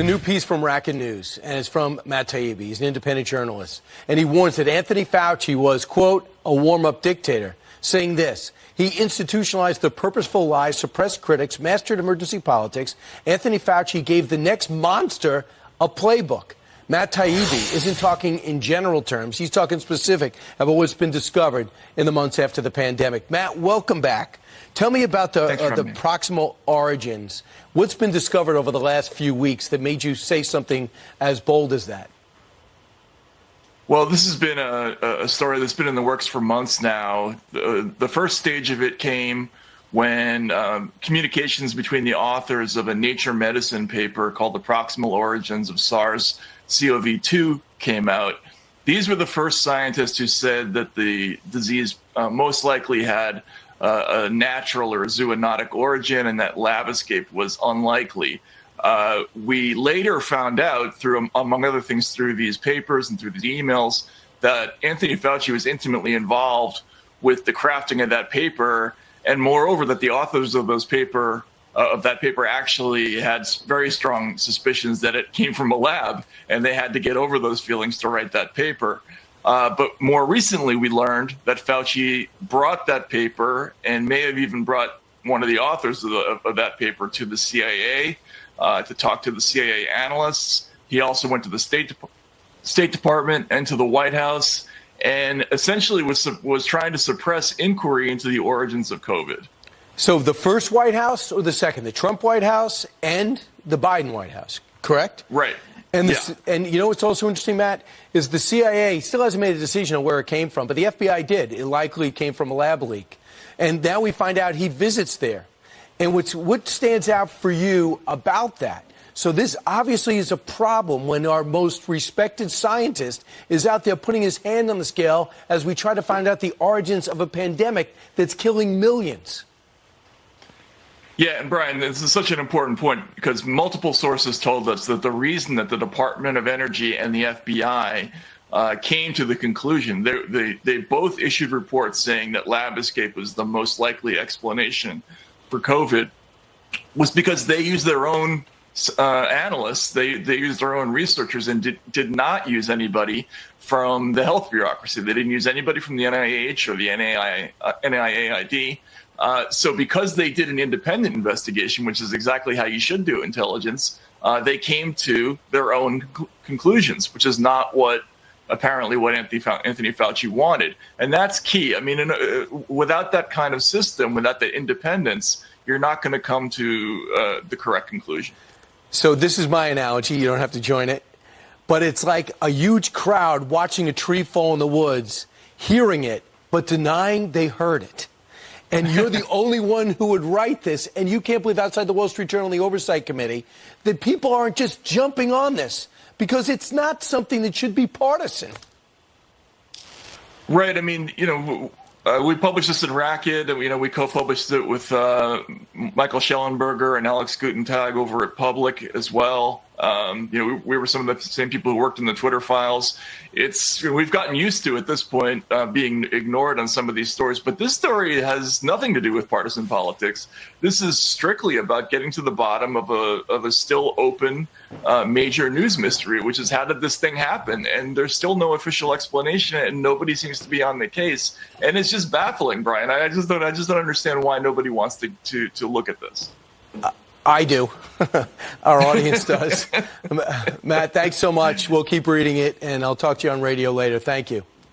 A new piece from Racket News, and it's from Matt Taibbi. He's an independent journalist. And he warns that Anthony Fauci was, quote, a warm-up dictator, saying this: he institutionalized the purposeful lies, suppressed critics, mastered emergency politics. Anthony Fauci gave the next monster a playbook. Matt Taibbi isn't talking in general terms. He's talking specific about what's been discovered in the months after the pandemic. Matt, welcome back. Tell me about the proximal origins. What's been discovered over the last few weeks that made you say something as bold as that? Well, this has been a story that's been in the works for months now. The first stage of it came when communications between the authors of a Nature Medicine paper called The Proximal Origins of SARS-CoV-2 came out. These were the first scientists who said that the disease most likely had a natural or a zoonotic origin, and that lab escape was unlikely. We later found out, through, among other things, through these papers and through these emails, that Anthony Fauci was intimately involved with the crafting of that paper, and moreover, that the authors of that paper actually had very strong suspicions that it came from a lab, and they had to get over those feelings to write that paper. But more recently, we learned that Fauci brought that paper and may have even brought one of the authors of that paper to the CIA to talk to the CIA analysts. He also went to the State Department and to the White House, and essentially was trying to suppress inquiry into the origins of COVID. So the first White House or the second, the Trump White House and the Biden White House, correct? Right. And you know what's also interesting, Matt, is the CIA still hasn't made a decision on where it came from, but the FBI did. It likely came from a lab leak. And now we find out he visits there. And what stands out for you about that? So this obviously is a problem when our most respected scientist is out there putting his hand on the scale as we try to find out the origins of a pandemic that's killing millions. Yeah, and Brian, this is such an important point because multiple sources told us that the reason that the Department of Energy and the FBI came to the conclusion, they both issued reports saying that lab escape was the most likely explanation for COVID, was because they used their own analysts, they used their own researchers, and did not use anybody from the health bureaucracy. They didn't use anybody from the NIH or the NIAID. So because they did an independent investigation, which is exactly how you should do intelligence, they came to their own conclusions, which is not apparently what Anthony Fauci wanted. And that's key. I mean, without that kind of system, without the independence, you're not going to come to the correct conclusion. So this is my analogy. You don't have to join it. But it's like a huge crowd watching a tree fall in the woods, hearing it, but denying they heard it. And you're the only one who would write this, and you can't believe outside the Wall Street Journal and the Oversight Committee that people aren't just jumping on this because it's not something that should be partisan. Right. I mean, we published this in Racket, and we co-published it with Michael Schellenberger and Alex Gutentag over at Public as well. We were some of the same people who worked in the Twitter files. We've gotten used to at this point being ignored on some of these stories, but this story has nothing to do with partisan politics. This is strictly about getting to the bottom of a still open major news mystery, which is how did this thing happen? And there's still no official explanation, and nobody seems to be on the case. And it's just baffling, Brian. I just don't understand why nobody wants to look at this. I do. Our audience does. Matt, thanks so much. We'll keep reading it, and I'll talk to you on radio later. Thank you.